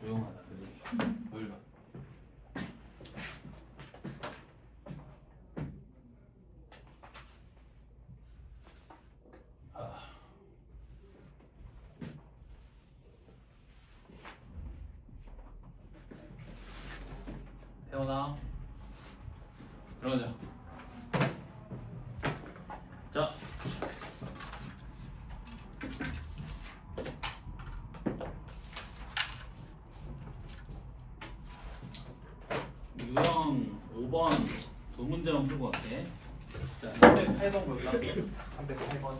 조용하다, 그지? 뭘 봐. 태어나. 들어가자. 자. 유형 5번 두 문제만 풀고 갈게. 자, 308번 볼까? 308번.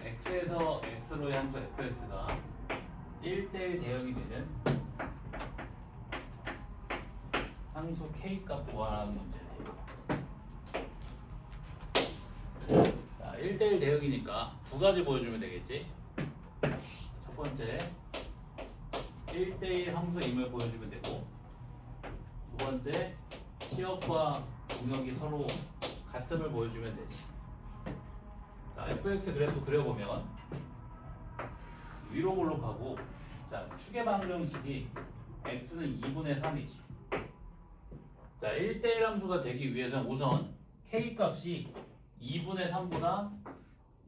x에서 x로의 함수 fx가 1대1 대응이 되는 상수 k값 구하라는 문제네요. 자, 1대1 대응이니까 두 가지 보여주면 되겠지. 첫 번째 1대1 함수임을 보여주면 되고, 두 번째 시역과 공역이 서로 같음을 보여주면 되지. 자, fx 그래프 그려보면 위로 볼록하고, 자, 축의 방정식이 x는 2분의 3이지. 자, 1대1 함수가 되기 위해서는 우선 k 값이 2분의 3보다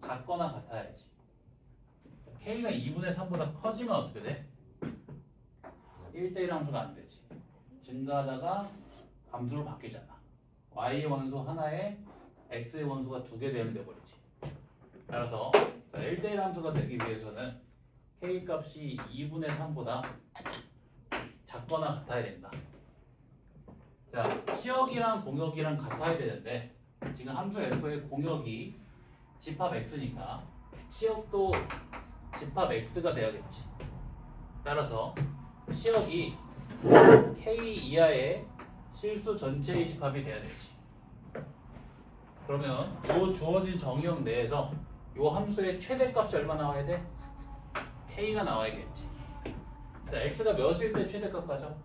작거나 같아야지. k가 2분의 3보다 커지면 어떻게 돼? 1대1 함수가 안 되지. 증가하다가 함수로 바뀌잖아. y의 원소 하나에 x의 원소가 두 개 대응돼 버리지. 따라서 1대1 함수가 되기 위해서는 k 값이 2분의 3보다 작거나 같아야 된다. 자, 치역이랑 공역이랑 같아야 되는데 지금 함수 f의 공역이 집합 x니까 치역도 집합 x가 돼야겠지. 따라서 치역이 k 이하의 실수 전체의 집합이 돼야 되지. 그러면 이 주어진 정의역 내에서 이 함수의 최대값이 얼마 나와야 돼? k가 나와야겠지. 자, x가 몇일 때 최대값 가죠?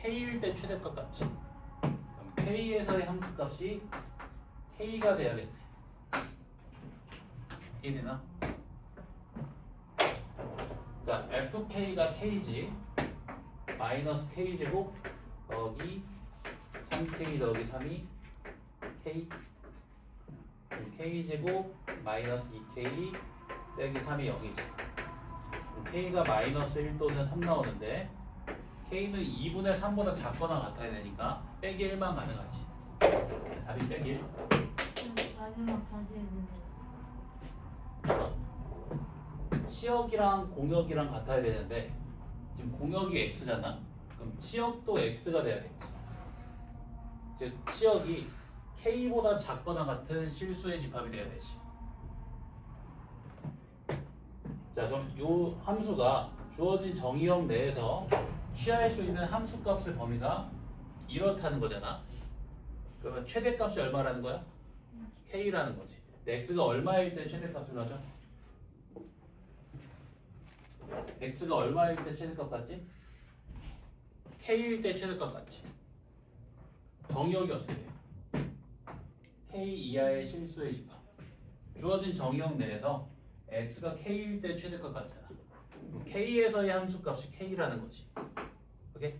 k일 때 최대값 같지. 그럼 k에서의 함수값이 k가 돼야겠네. 이해되나? 자, fk가 k지. 마이너스 k제곱 더하기 3k 더하기 3이 k, k제곱 마이너스 2k 빼기 3이 0이지. k가 마이너스 1 또는 3 나오는데 k는 2분의 3보다 작거나 같아야 되니까 빼기 1만 가능하지. 답이 빼기 1. 마지막 다시 해주세요. 치역이랑 공역이랑 같아야 되는데 지금 공역이 x잖아. 그럼 치역도 x가 돼야겠지. 즉 치역이 k보다 작거나 같은 실수의 집합이 돼야 되지. 자, 그럼 이 함수가 주어진 정의역 내에서 취할 수 있는 함수값의 범위가 이렇다는 거잖아. 그러면 최대값이 얼마라는 거야? k라는 거지. 근데 x가 얼마일 때 최대값을 가져? x가 얼마일 때 최대값 같지? k일 때 최대값 같지. 정의역이 어떻게 돼? k 이하의 실수의 집합. 주어진 정의역 내에서 x가 k일 때 최대값 같잖아. k에서의 함수값이 k라는 거지. 오케이?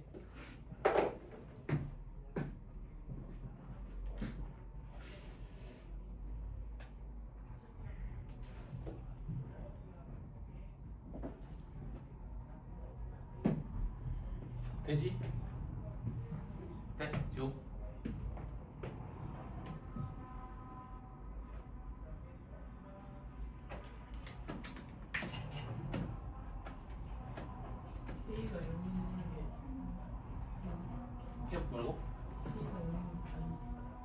되지? 돼? 지호? K가 0이는 게 이게 뭐라고? K가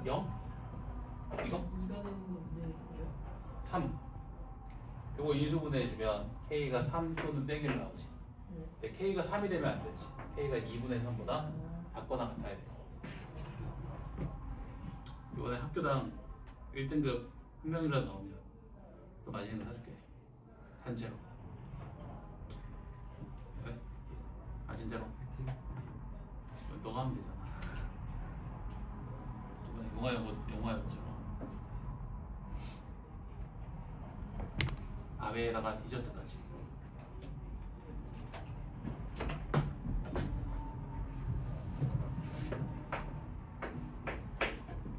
0이 0? 이거? 2가 되는 건데 3. 요거 인수분해해주면 k가 3 또는 빼기로 나오지. 근데 K가 3이 되면 안 되지. K가 2분의 3보다 작거나 같아야 돼. 이번에 학교당 1등급 한 명이라도 나오면 또 맛있는 거 사줄게. 단체로. 왜? 아 진짜로? 너가 하면 되잖아. 이번에 영화여고처럼 아베에다가 디저트까지.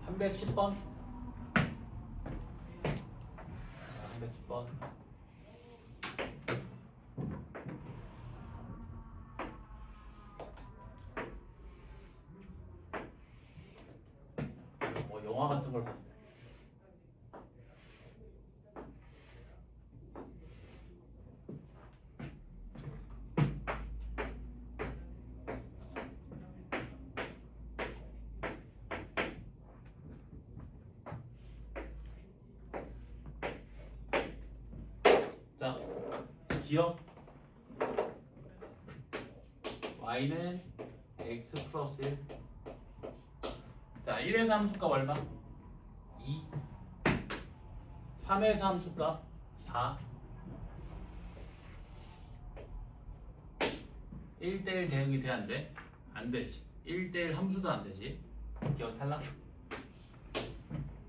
한 310번. 310번. 뭐 영화 같은 걸 봤는데. 자, 기억 y는 x 플러스 1. 자, 1에서 함수값 얼마? 2. 3에서 함수값 4. 1대1 대응이 돼? 안 돼? 안 되지. 1대1 함수도 안 되지. 기억 탈락.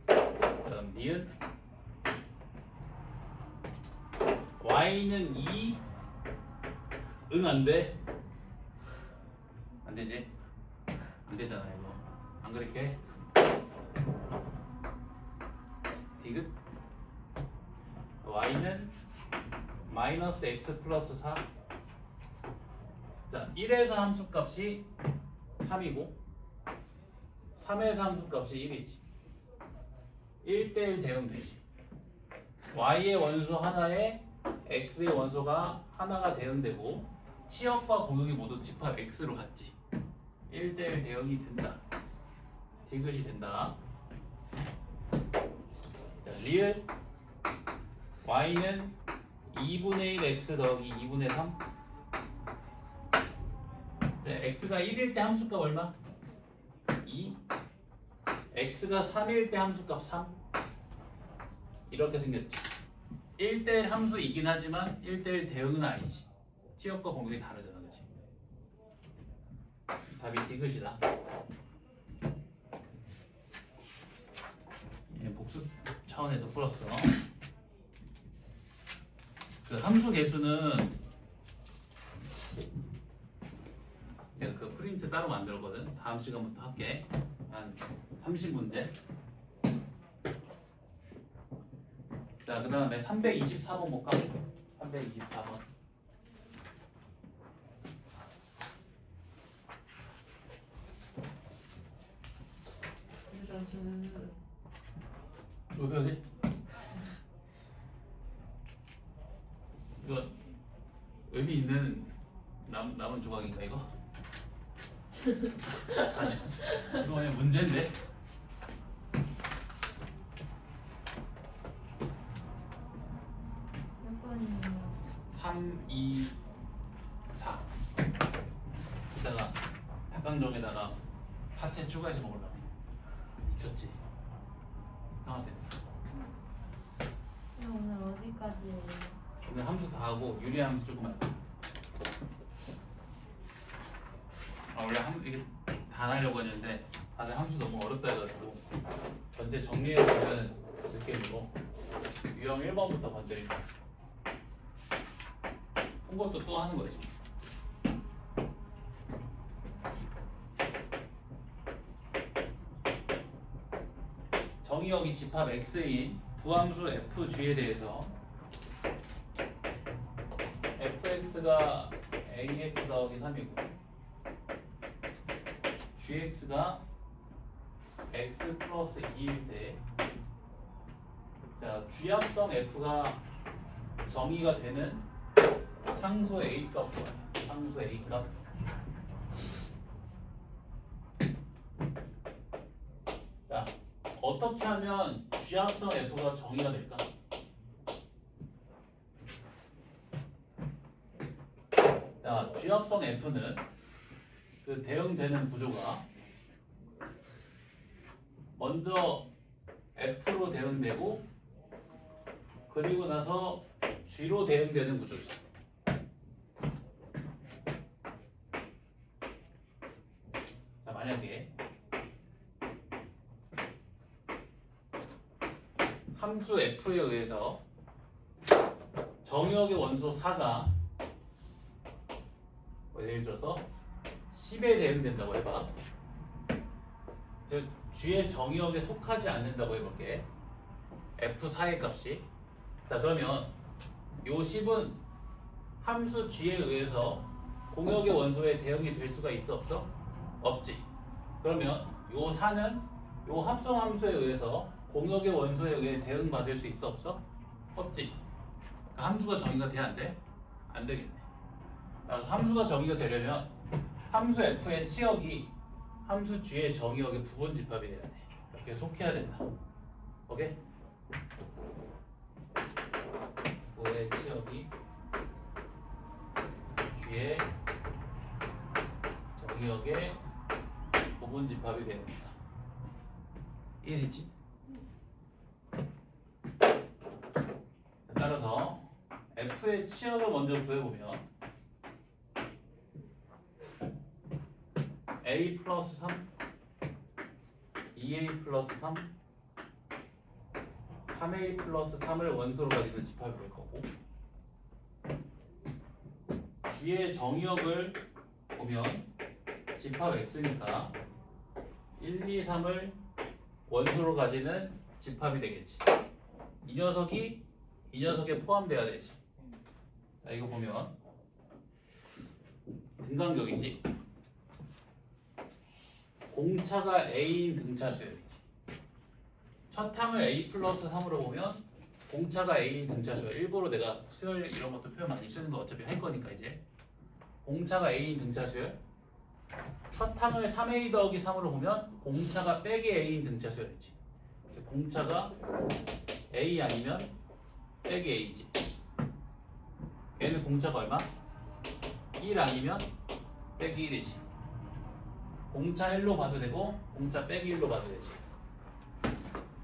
그다음 니은 y는 2. 응, 안 돼. 안 되지. 안 되잖아 이거. 안 그렇게? 디귿 y는 마이너스 x 플러스 4. 자, 1에서 함수값이 3이고 3에서 함수값이 1이지. 1대1 대응 되지. y의 원소 하나에 x의 원소가 하나가 대응되고 치역과 공역이 모두 집합 x로 같지. 1대1 대응이 된다. 디귿이 된다. 자, 리을 y는 2분의 1 x 더하기 2분의 3. 자, x가 1일 때 함수값 얼마? 2. x가 3일 때 함수값 3. 이렇게 생겼지. 1대1 함수이긴 하지만 1대1 대응은 아니지. 치역과 공역이 다르잖아, 그렇지? 답이 디귿이다. 복습 차원에서 풀었어. 그 함수 개수는 내가 그 프린트 따로 만들었거든. 다음 시간부터 할게. 한 30문제. 자, 그 다음에 324번 볼까? 324번. 어디지? 이거 의미 있는 남은 조각인가 이거? 이거 그냥 문제인데? 몇 번이에요? 3, 2, 4. 이따가 닭강정에다가 파채 추가해서 먹으려고. 미쳤지? 상하세요. 오늘 어디까지예요? 오늘 함수 다 하고 유리한 함수 조금 할게. 원래 이게 다 안 하려고 했는데 다들 함수 너무 어렵다 해가지고 전체 정리해보면 느낌으로 유형 1번부터 건드린다. 한 것도 또 하는 거지. 정의역이 집합 x인 부함수 fg에 대해서 fx가 ax 더하기 3이고 gx가 x 플러스 2일 때, 자, 쥐합성 f가 정의가 되는 상수 a 값 구하래. 상수 a 값. 자, 어떻게 하면 쥐합성 f가 정의가 될까? 자, 자, G합성 F는 그 대응되는 구조가 먼저 F로 대응되고 그리고 나서 G로 대응되는 구조지. 자, 만약에 함수 F에 의해서 정의역의 원소 4가 예를 들어서 10에 대응된다고 해봐. 즉 G의 정의역에 속하지 않는다고 해볼게. F4의 값이. 자, 그러면 요 10은 함수 G에 의해서 공역의 원소에 대응이 될 수가 있어 없어? 없지. 그러면 요 4는 요 합성 함수에 의해서 공역의 원소에 의해 대응받을 수 있어 없어? 없지. 그러니까 함수가 정의가 돼 안 돼? 안 되겠네. 그래서 함수가 정의가 되려면 함수 F의 치역이 함수 G의 정의역의 부분 집합이 돼야 돼. 이렇게 속해야 된다. 오케이? F의 치역이 G의 정의역의 부분 집합이 됩니다. 이해되지? 따라서 F의 치역을 먼저 구해보면 A 플러스 3, 2A 플러스 3, 3A 플러스 3을 원소로 가지는 집합이 될 거고, G의 정의역을 보면 집합 X니까 1, 2, 3을 원소로 가지는 집합이 되겠지. 이 녀석에 포함돼야 되지. 자, 이거 보면 등간격이지. 공차가 A인 등차수열이지. 첫 항을 A 플러스 3으로 보면 공차가 A인 등차수열. 일부러 내가 수열 이런 것도 표현 많이 쓰는 거 어차피 할 거니까 이제. 공차가 A인 등차수열. 첫 항을 3A 더하기 3으로 보면 공차가 빼기 A인 등차수열이지. 공차가 A 아니면 빼기 A지. 얘는 공차가 얼마? 1 아니면 빼기 1이지. 공차 1로 봐도 되고 공차 빼기 1로 봐도 되지.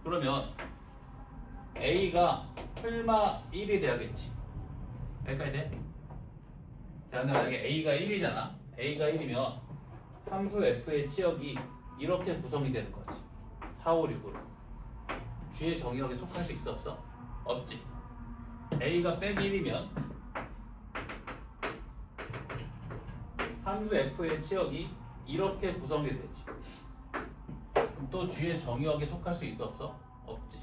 그러면 A가 풀마 1이 돼야겠지. 여기까지 돼? 자, 근데 만약에 A가 1이잖아. A가 1이면 함수 F의 치역이 이렇게 구성이 되는 거지. 4, 5, 6으로. G의 정의역에 속할 수 있어 없어? 없지. A가 빼기 1이면 함수 F의 치역이 이렇게 구성이 되지. 그럼 또 G의 정의역에 속할 수 있어 없어? 없지.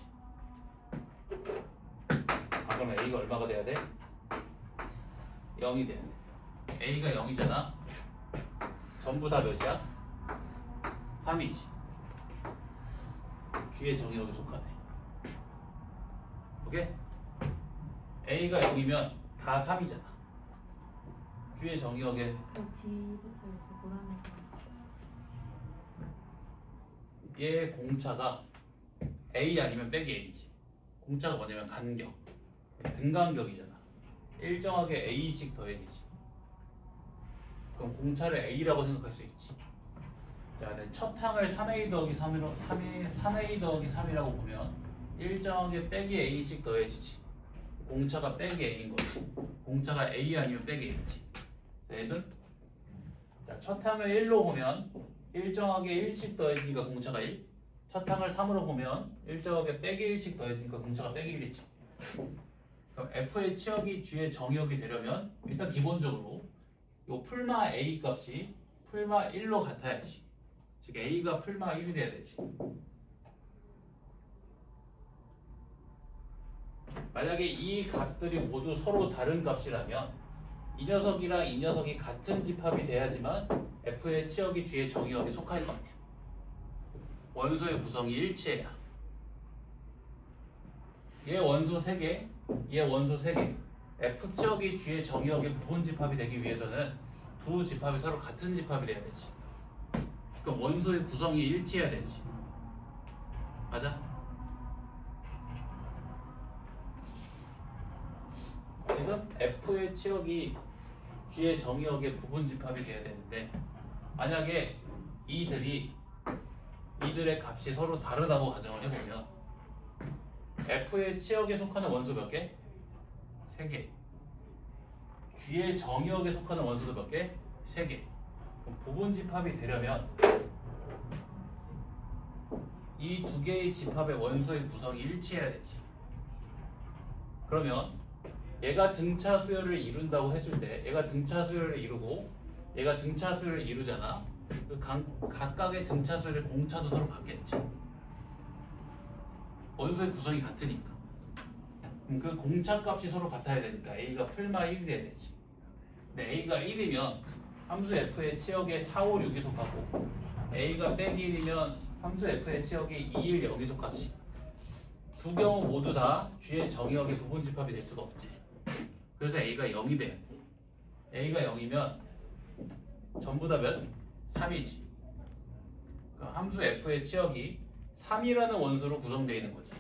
아, 그럼 A가 얼마가 돼야 돼? 0이 돼야 돼. A가 0이잖아. 전부 다 몇이야? 3이지. G의 정의역에 속하네. 오케이? A가 0이면 다 3이잖아. G의 정의역에 뒤부터 이렇게 보라면서 얘 공차가 A 아니면 빼기 A지. 공차가 뭐냐면 간격, 등간격이잖아. 일정하게 A씩 더해지지. 그럼 공차를 A라고 생각할 수 있지. 자, 첫 항을 3A 더하기 3A 더하기 3이라고 보면 일정하게 빼기 A씩 더해지지. 공차가 빼기 A인 거지. 공차가 A 아니면 빼기 A지. 자, 얘는 자, 첫 항을 1로 보면 일정하게 1씩 더해지니까 공차가 1. 첫 항을 3으로 보면 일정하게 빼기 1씩 더해지니까 공차가 빼기 1이지. 그럼 F의 치역이 G의 정의역이 되려면 일단 기본적으로 요 풀마 A 값이 풀마 1로 같아야지. 즉 A가 풀마 1이 돼야 되지. 만약에 이 값들이 모두 서로 다른 값이라면 이 녀석이랑 이 녀석이 같은 집합이 돼야지만 F의 치역이 G의 정의역에 속할 거 아니야. 원소의 구성이 일치해야. 얘 원소 3개, 얘 원소 3개. F 치역이 G의 정의역의 부분 집합이 되기 위해서는 두 집합이 서로 같은 집합이 돼야 되지. 그러니까 원소의 구성이 일치해야 되지. 맞아? 지금 F의 치역이 G의 정의역의 부분 집합이 돼야 되는데 만약에 이들의 값이 서로 다르다고 가정을 해보면 F의 치역에 속하는 원소 몇 개? 3개. G의 정의역에 속하는 원소도 몇 개? 3개. 그럼 부분 집합이 되려면 이 두 개의 집합의 원소의 구성이 일치해야 되지. 그러면 얘가 등차 수열을 이룬다고 했을 때 얘가 등차 수열을 이루고 얘가 등차 수열을 이루잖아. 그 각각의 등차 수열의 공차도 서로 같겠지. 원소의 구성이 같으니까. 그럼 그 공차 값이 서로 같아야 되니까 A가 풀마 1이 돼야 되지. 근데 A가 1이면 함수 F의 치역에 4, 5, 6이 속하고 A가 빼기 1이면 함수 F의 치역에 2, 1, 0이 속하지. 두 경우 모두 다 G의 정의역의 부분 집합이 될 수가 없지. 그래서 A가 0이 돼. A가 0이면 전부 다 몇? 3이지. 그럼 함수 F의 치역이 3이라는 원소로 구성되어 있는 거지.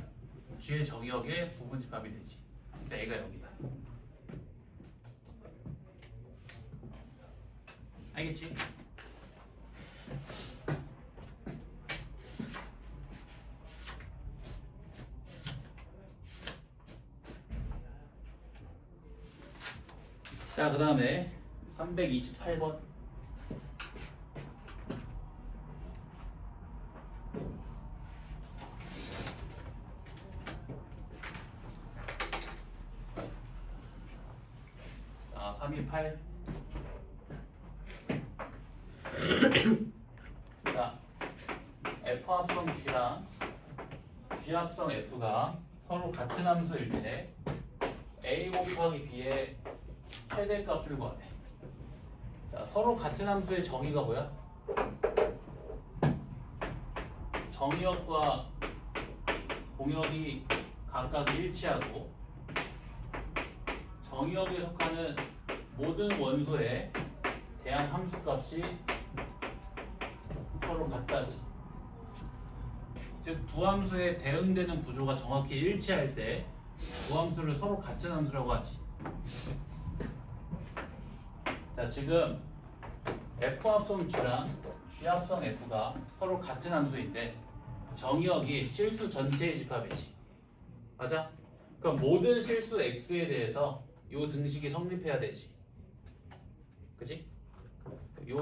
G의 정의역의 부분 집합이 되지. 그래서 A가 0이다. 알겠지? 자, 그 다음에 328번. 아, 328. 자, F 합성 G랑 G 합성 F가 서로 같은 함수일 때 A 곱하기 B의 최대값을 구하래. 자, 서로 같은 함수의 정의가 뭐야? 정의역과 공역이 각각 일치하고 정의역에 속하는 모든 원소에 대한 함수값이 서로 같다지. 즉, 두 함수에 대응되는 구조가 정확히 일치할 때 두 함수를 서로 같은 함수라고 하지. 자, 지금 F 합성 G랑 G 합성 F가 서로 같은 함수인데 정의역이 실수 전체의 집합이지. 맞아? 그럼 모든 실수 X에 대해서 이 등식이 성립해야 되지. 그치? 이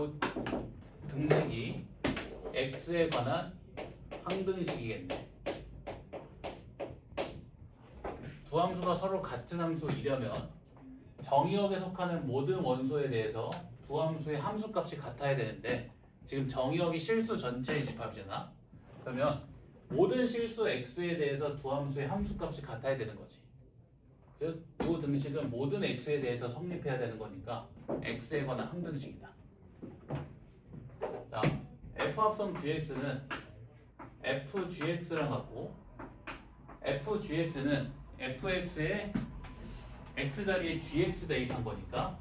등식이 X에 관한 항등식이겠네. 두 함수가 서로 같은 함수이려면 정의역에 속하는 모든 원소에 대해서 두 함수의 함수값이 같아야 되는데 지금 정의역이 실수 전체의 집합이잖아. 그러면 모든 실수 x에 대해서 두 함수의 함수값이 같아야 되는 거지. 즉, 이 등식은 모든 x에 대해서 성립해야 되는 거니까 x에 관한 항등식이다. 자, f 합성 gx는 fgx랑 같고 fgx는 fx에 x 자리에 gx 대입한 거니까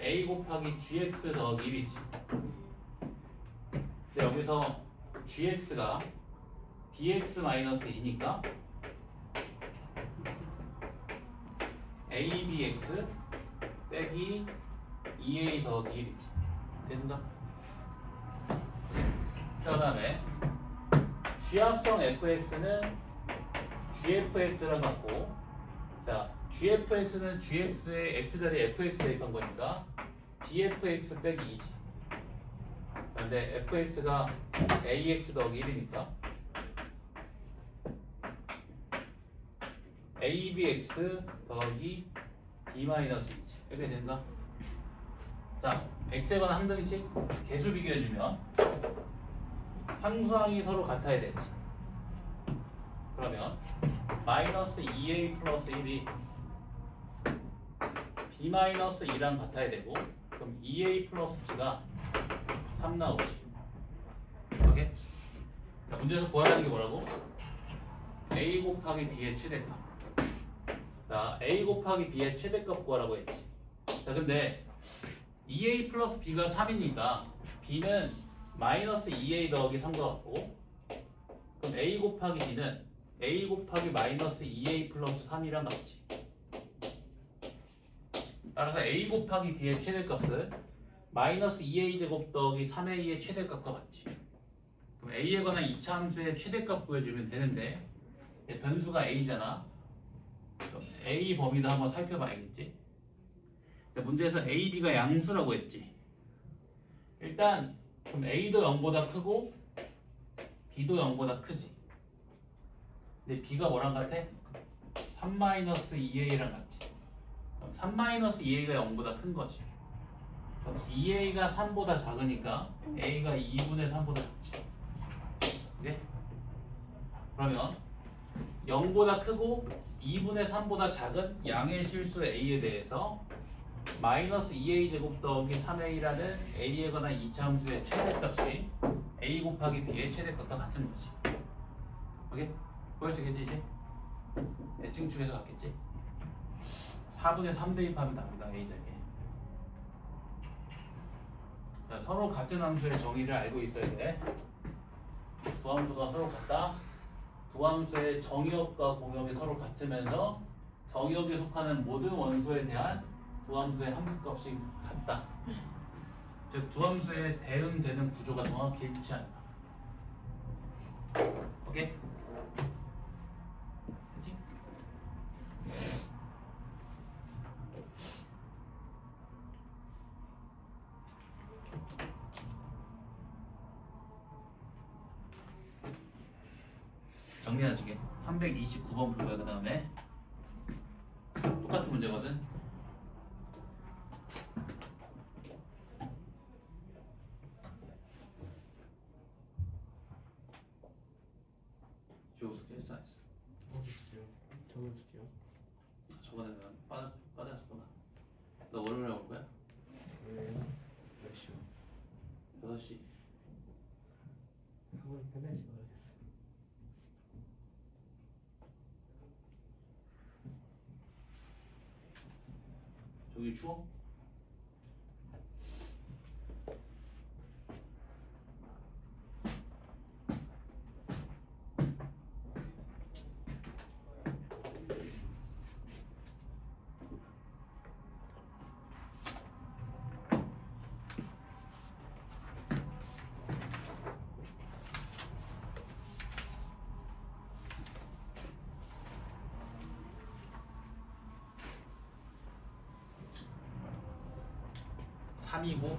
a 곱하기 gx 더하기 1이지. 근데 여기서 gx가 dx-2니까 abx 빼기 2a 더하기 1이지. 됐나? 그 다음에 g합성 fx는 gfx랑 같고, 자, gfx는 gx에 x자리에 fx 대입한 거니까 dfx 빼기 2지. 근데 fx가 ax 더하기 1이니까 abx 더하기 b-2지. 이렇게 된다. 자, x에 관한 항등식 개수 비교해주면 상수항이 서로 같아야 되지. 그러면 마이너스 2a 플러스 1이 b-2랑 같아야 되고, 그럼 2a 플러스 b가 3 나오지. 오케이? 자, 문제에서 구하라는 게 뭐라고? a 곱하기 b의 최대값. 자, a 곱하기 b의 최대값 구하라고 했지. 자, 근데 2a 플러스 b가 3이니까 b는 마이너스 2a 더하기 3과 같고, 그럼 a 곱하기 b는 a 곱하기 마이너스 2a 플러스 3이랑 같지. 따라서 a 곱하기 b의 최대값은 마이너스 2a 제곱 더하기 3a의 최대값과 같지. 그럼 a에 관한 이차 함수의 최대값 구해주면 되는데 변수가 a잖아. 그럼 a 범위도 한번 살펴봐야겠지. 문제에서 a, b가 양수라고 했지. 일단 그럼 a도 0보다 크고 b도 0보다 크지. 근데 b가 뭐랑 같아? 3-2a랑 같지. 그럼 3-2a가 0보다 큰 거지. 그럼 2a가 3보다 작으니까 a가 2분의 3보다 작지. 그게? 그러면 0보다 크고 2분의 3보다 작은 양의 실수 a에 대해서 마이너스 2a 제곱 더하기 3a라는 a에 관한 이차 함수의 최대값이 a 곱하기 b의 최대값과 같은 거지. 오케이? 보여지겠지 이제? 대칭축에서 같겠지? 4분의 3 대입하면 답니다. a자리에. 자, 서로 같은 함수의 정의를 알고 있어야 돼. 두 함수가 서로 같다. 두 함수의 정의역과 공역이 서로 같으면서 정의역에 속하는 모든 원소에 대한 두 함수의 함수값이 같다. 즉 두 함수의 대응되는 구조가 정확히 일치한다. 오케이? 그치? 정리하시게 329번 볼 거야. 그 다음에 똑같은 문제거든. 지호수 했어 안 했어? 적어주죠. 저번에 빠졌구나. 너 월요일에 올 거야? 왜요? 몇 시요? 6시. 학원 끝나지 말겠어. 저기 추워? (3이고)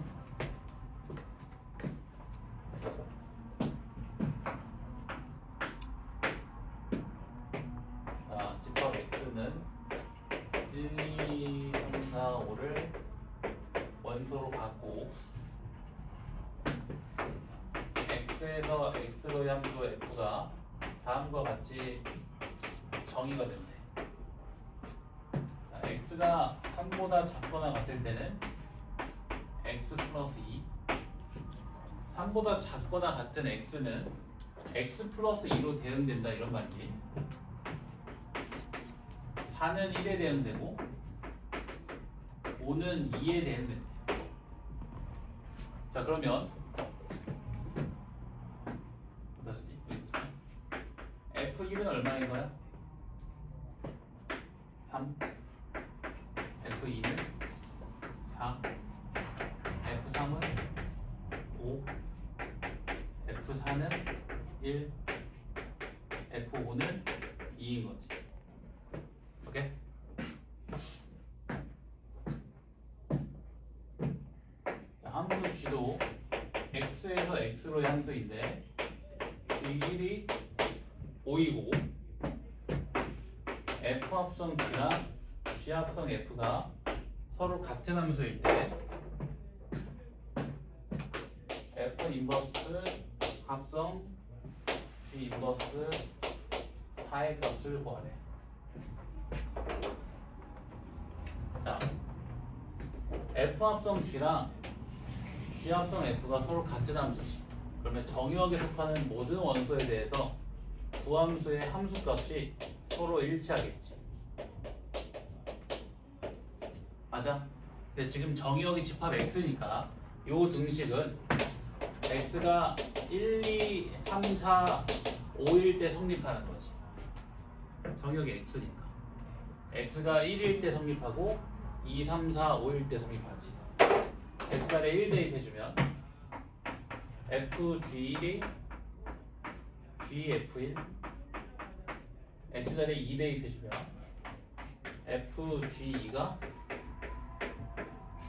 자, 집합 x는 1, 2, 3, 4, 5를 원소로 갖고 x에서 x로의 함수 f가 다음과 같이 정의가 된대. 자, x가 3보다 작거나 같을 때는 x 플러스 2 3보다 작거나 같은 x는 x 플러스 2로 대응된다 이런 말이지. 4는 1에 대응되고 5는 2에 대응된다. 자 그러면 어떻지? F1은 얼마인 거야? 3 F2는 4 F3은 5 F4는 1 F5는 2인 거지. 오케이? 자, 함수 G도 X에서 X로의 함수인데 G1이 5이고 F 합성 G랑 G 합성 F가 서로 같은 함수일 때 F 인버스 합성 G 인버스 4의 값을 구하래. 자, F 합성 G랑 G 합성 F가 서로 같은 함수지. 그러면 정의역에 속하는 모든 원소에 대해서 두 함수의 함수값이 서로 일치하겠지. 맞아? 근데 지금 정의역이 집합 X니까 요 등식은 X가 1, 2, 3, 4, 5일 때 성립하는 거지. 정의역이 X니까 X가 1일 때 성립하고 2, 3, 4, 5일 때 성립하지. x자리에 1 대입해주면 fg1이 gf1 x자리에 2 대입해주면 fg2가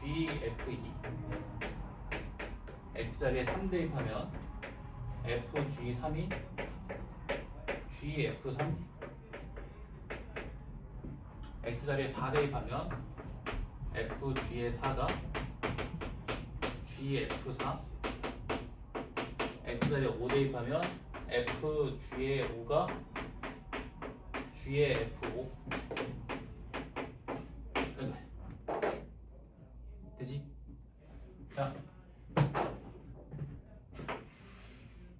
gf2 x자리에 3 대입하면 fg3이 gf3 x자리에 4 대입하면 fg의 4가 gf4 x자리에 5 대입하면 fg의 5가 g의 f5 되지? 자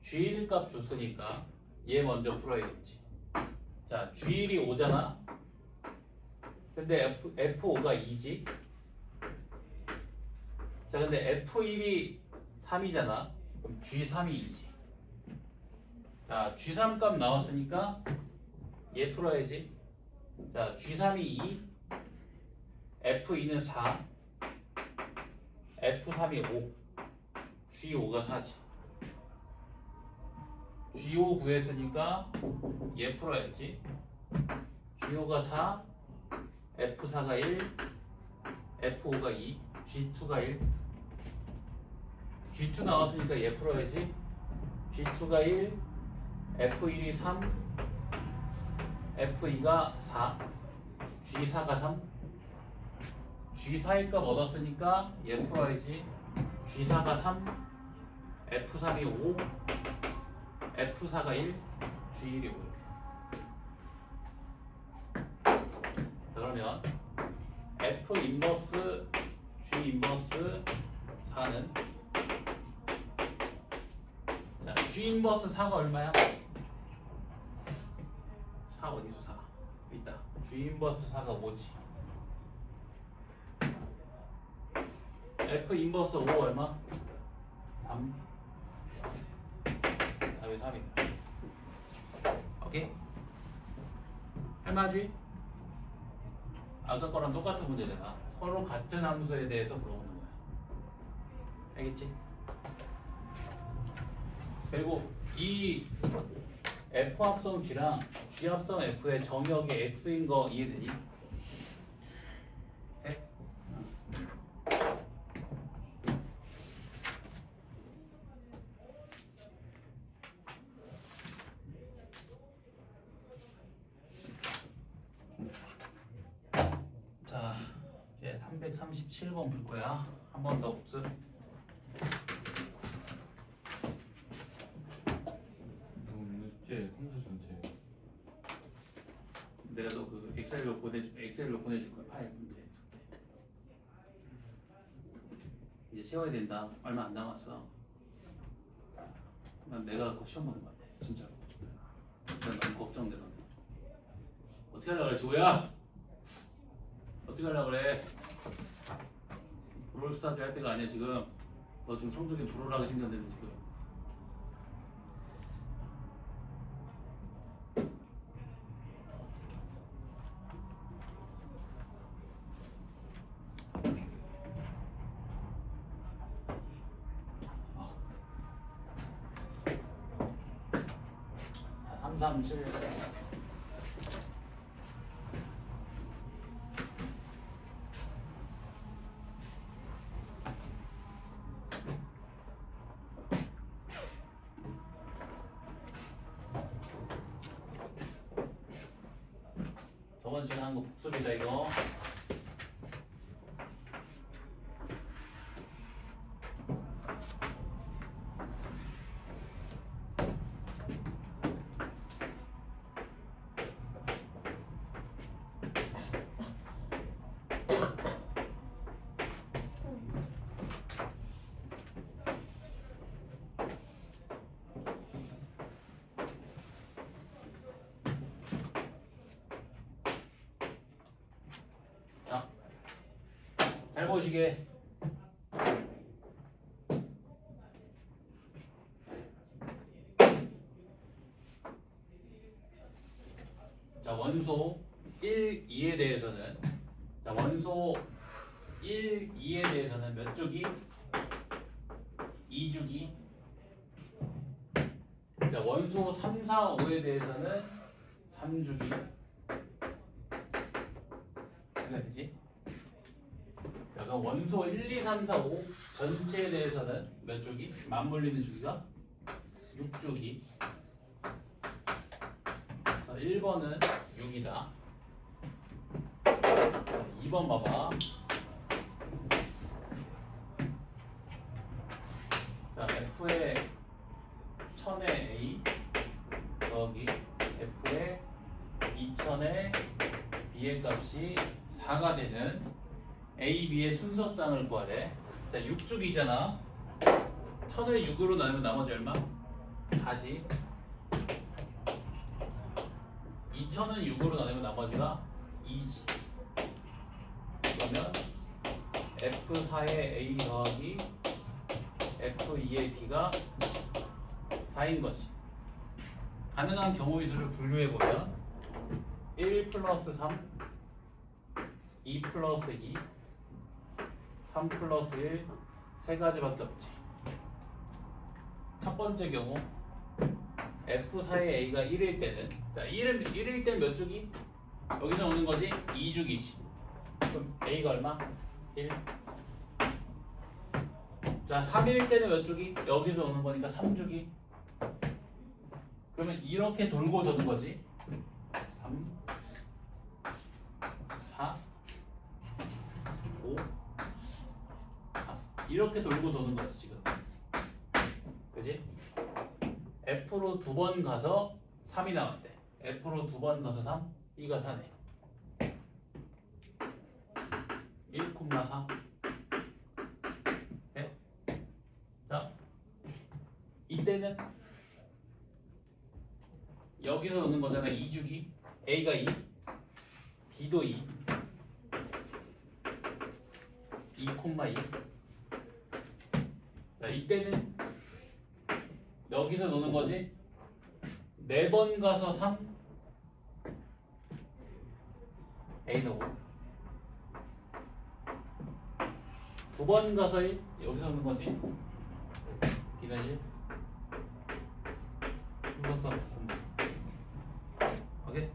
g1 값 줬으니까 얘 먼저 풀어야겠지. 자 g1이 5잖아. 근데 F5가 2지. 자 근데 F1이 3이잖아. 그럼 G3이 2지. 자 G3 값 나왔으니까 얘 풀어야지. 자 G3이 2, F2는 4, F3이 5, G5가 4지. G5 구했으니까 얘 풀어야지. G5가 4, F4가 1, F5가 2, G2가 1. G2 나왔으니까 얘 풀어야지. G2가 1, F1이 3, F2가 4, G4가 3. G4의 값 얻었으니까 얘 풀어야지. G4가 3, F3이 5, F4가 1, G1이 5 이렇게. 자 그러면 F 인버스 G 인버스 4는 자 G 인버스 4가 얼마야? 4 어디서 4? 있다. G 인버스 4가 5지. F 인버스 5 얼마? 3. 답이 3이다. 오케이? 할만하지? 아까 거랑 똑같은 문제잖아. 서로 같은 함수에 대해서 물어보는 거야. 알겠지? 그리고 이 F 합성 G랑 G 합성 F의 정역이 X인 거 이해되니? 네? 자, 이제 337번 풀 거야. 한 번 더 복습. 문제 함수 전체. 내가 너 그 엑셀로 보내줄 거야. 파일 문제. 이제 채워야 된다. 얼마 안 남았어. 난 내가 그 시험 보는 것 같아. 진짜로. 난 너무 걱정돼. 넌. 어떻게 하려고 그래, 지호야? 어떻게 하려고 그래? 브롤스타즈 할 때가 아니야 지금. 너 지금 성적이 불올하게 생겼는데 지금. 아. 337. 저번 시간 한 거 복습이다 이거. 자, 잘 보시게. 자, 원소 1, 2에 대해서는 자, 원소 1, 2에 대해서는 몇 주기? 2주기. 자, 원소 3, 4, 5에 대해서는 3주기. 이해가 되지? 자, 그럼 원소 1, 2, 3, 4, 5 전체에 대해서는 몇 주기? 맞물리는 주기가 6주기. 1번은 6이다. 2번 봐봐. 자, F의 1000의 A 더하기 F의 2000의 B의 값이 4가 되는 A, B의 순서쌍을 구하래. 자, 6주기잖아. 1000을 6으로 나누면 나머지 얼마? 4지. 2000은 6으로 나누면 나머지가 2지. 그러면 F4의 A 더하기 F2의 B가 4인 거지. 가능한 경우의 수를 분류해보면 1 플러스 3, 2 플러스 2, 3 플러스 1, 세 가지밖에 없지. 첫 번째 경우 F4의 A가 1일 때는, 자, 1일 때 몇 주기? 여기서 오는 거지? 2주기지. 그럼 A가 얼마? 1. 자, 3일 때는 몇 주기? 여기서 오는 거니까 3주기. 그러면 이렇게 돌고 도는 거지. 3, 4, 5, 4. 이렇게 돌고 도는 거지, 지금. 그지? F로 2번 가서 3이 나왔대. F로 2번 가서 3, E가 4네. 1,4. 네? 자, 이때는 여기서 오는 거잖아. 2주기. A가 2, B도 2, 2,2. 자, 이때는 여기서 노는 거지. 4번 가서 3, A는 5. 2번 가서 1, 여기서 오는 거지. B는 1. 순서성 공부. 오케이?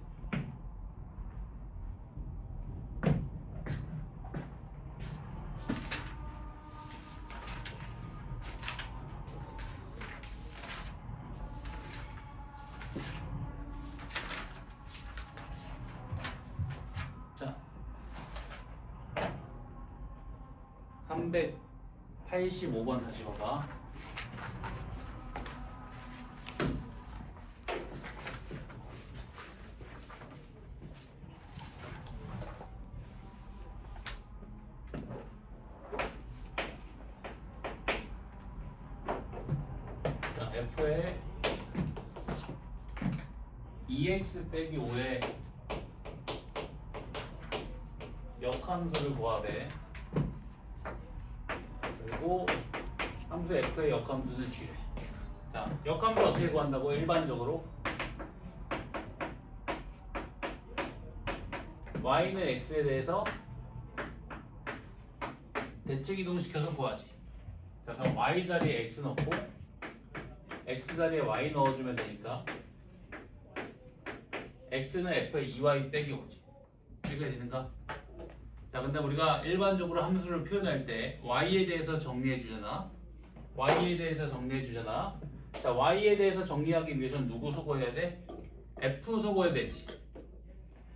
자, 385번 다시 봐봐. 자, F의 2x 빼기 5의 역함수를 구하래. 그리고 함수 F의 역함수는 G래. 자, 역함수 어떻게 구한다고? 일반적으로 Y는 X에 대해서 대칭 이동시켜서 구하지. 자, 그럼 Y 자리에 X 넣고 X 자리에 Y 넣어주면 되니까 X는 F의 2Y 빼기 5지. 이렇게 되는가? 자, 근데 우리가 일반적으로 함수를 표현할 때 Y에 대해서 정리해 주잖아. Y에 대해서 정리해 주잖아. 자, Y에 대해서 정리하기 위해서는 누구 소거해야 돼? F 소거해야 되지.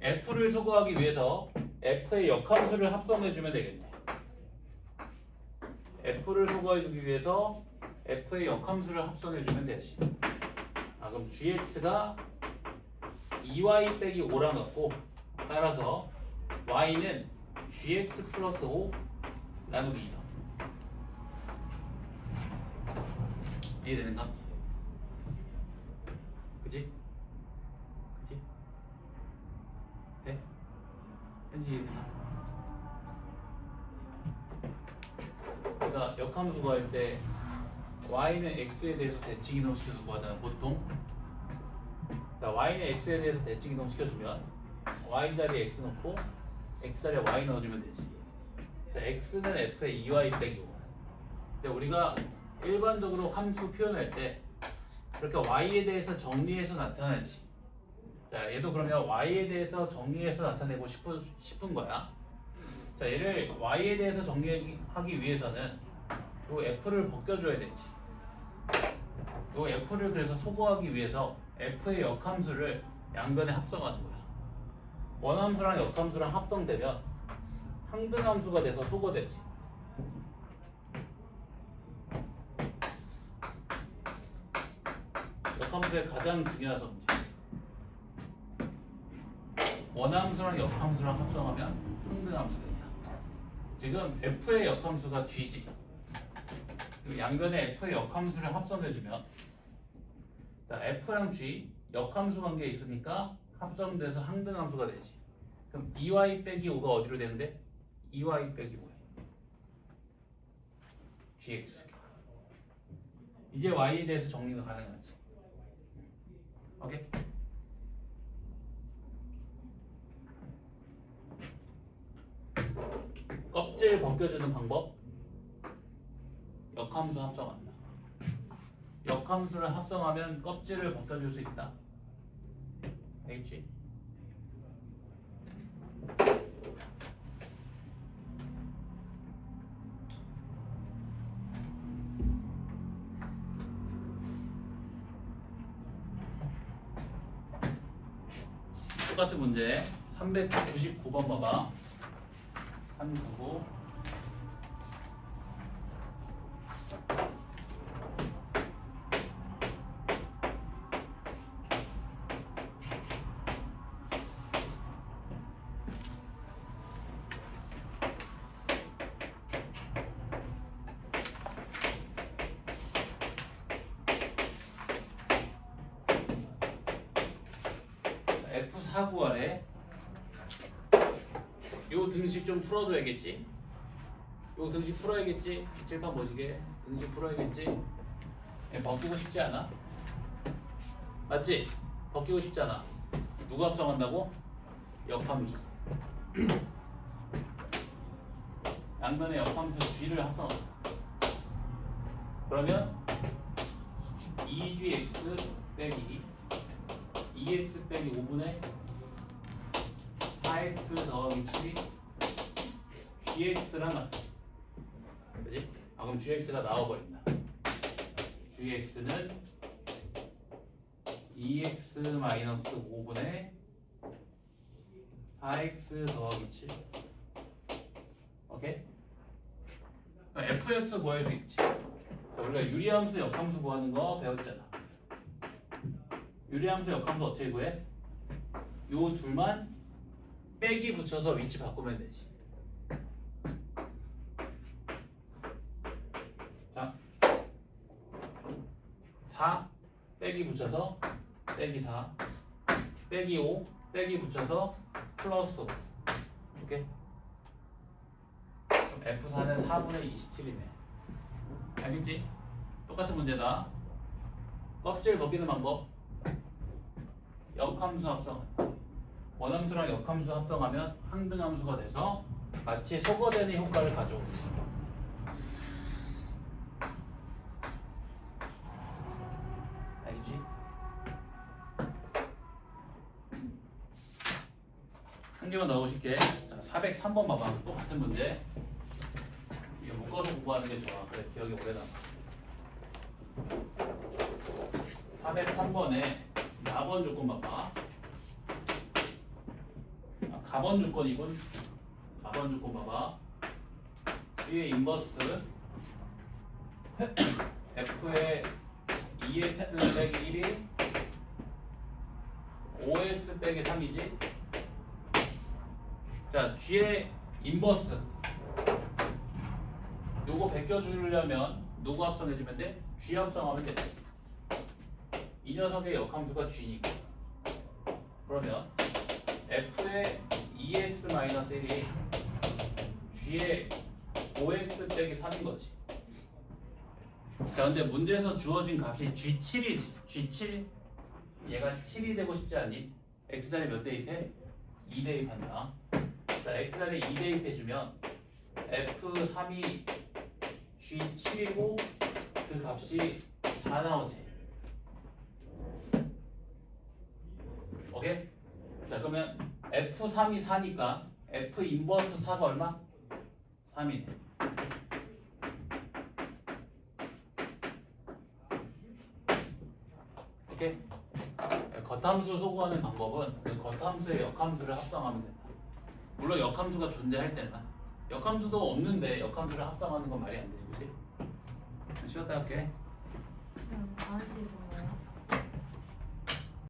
F를 소거하기 위해서 F의 역함수를 합성해 주면 되겠네. F를 소거해 주기 위해서 F의 역함수를 합성해 주면 되지. 아, 그럼 GX가 2Y 빼기 5라 넣고, 따라서 Y는 GX 플러스 5 나누기 2다. 이해되는가? 그치? 그치? 돼? 현지 이해되나? 그러니까 역함수 구할 때 Y는 X에 대해서 대칭 이동시켜서 구하잖아, 보통. 자, Y는 X에 대해서 대칭 이동시켜주면 Y 자리에 X 넣고 X 자리에 Y 넣어주면 되지. 자, x는 f의 2y 빼기 5. 근데 우리가 일반적으로 함수 표현할 때 그렇게 y에 대해서 정리해서 나타내지. 자, 얘도 그러면 y에 대해서 정리해서 나타내고 싶은 거야. 자, 얘를 y에 대해서 정리하기 위해서는 요 f를 벗겨줘야 되지. 요 f를 그래서 소거하기 위해서 f의 역함수를 양변에 합성하는 거야. 원함수랑 역함수랑 합성되면 항등함수가 돼서 소거되지. 역함수의 가장 중요한 성질. 원함수랑 역함수랑 합성하면 항등함수 된다. 지금 f의 역함수가 g지. 양변에 f의 역함수를 합성해주면, 자, f랑 g 역함수 관계에 있으니까 합성돼서 항등함수가 되지. 그럼 2y 빼기 5가 어디로 되는데? 2y 빼기 5에 gx. 이제 y에 대해서 정리가 가능하지. 오케이? 껍질 벗겨주는 방법. 역함수 합성한다. 역함수를 합성하면 껍질을 벗겨줄 수 있다. 알겠지? 똑같은 문제 399번 봐봐. 399. F4 구하래. 요 등식 좀 풀어줘야겠지. 요 등식 풀어야겠지. 이 칠판 보시게 등식 풀어야겠지. 벗기고 싶지 않아? 맞지? 벗기고 싶지 않아. 누가 합성한다고? 역함수. 양면의 역함수 G를 합성한다. 그러면 2gx 빼기 2x 빼기 5분의 4x 더하기 7이 gx랑 같지. 그지? 아, 그럼 gx가 나와버린다. gx는 2x 마이너스 5분의 4x 더하기 7. 오케이? fx 구할 수 있지. 자, 우리가 유리함수 역함수 구하는 거 배웠잖아. 유리함수 역함수 어떻게 구해? 요 둘만 빼기 붙여서 위치 바꾸면 되지. 자, 4 빼기 붙여서 빼기 4 빼기 5 빼기 붙여서 플러스 5. 오케이? 그럼 F4는 4분의 27이네. 알겠지? 똑같은 문제다. 껍질 벗기는 방법. 역함수 합성한다. 원함수랑 역함수 합성하면 항등함수가 돼서 마치 소거되는 효과를 가져오지. 알겠지? 한 개만 넣어보실게. 자, 403번 봐봐. 똑같은 문제. 이거 묶어서 공부하는 게 좋아. 그래, 기억이 오래 남아. 403번에 4번 조건 봐봐. 가번 조건이군. 가번 조건 봐봐. G의 인버스 F의 2x 빼기 1이 5x 빼기 3이지. 자, G의 인버스 요거 베껴주려면 누구 합성해주면 돼? G 합성하면 돼. 이 녀석의 역함수가 G니까. 그러면 F의 2x-1이 G의 5x 빼기 3인 거지. 자, 근데 문제에서 주어진 값이 G7이지. G7. 얘가 7이 되고 싶지 않니? X자리 몇 대입해? 2 대입한다. 자, X자리 2 대입해주면 F3이 G7이고 그 값이 4 나오지. 오케이? 자 그러면 F3이 4니까 F 인버스 4가 얼마? 3이네. 오케이? 겉함수 소구하는 방법은 그 겉함수의 역함수를 합성하면 된다. 물론 역함수가 존재할 때만. 역함수도 없는데 역함수를 합성하는 건 말이 안 되지, 그치? 쉬었다 할게. 그럼 다시 뭐예요?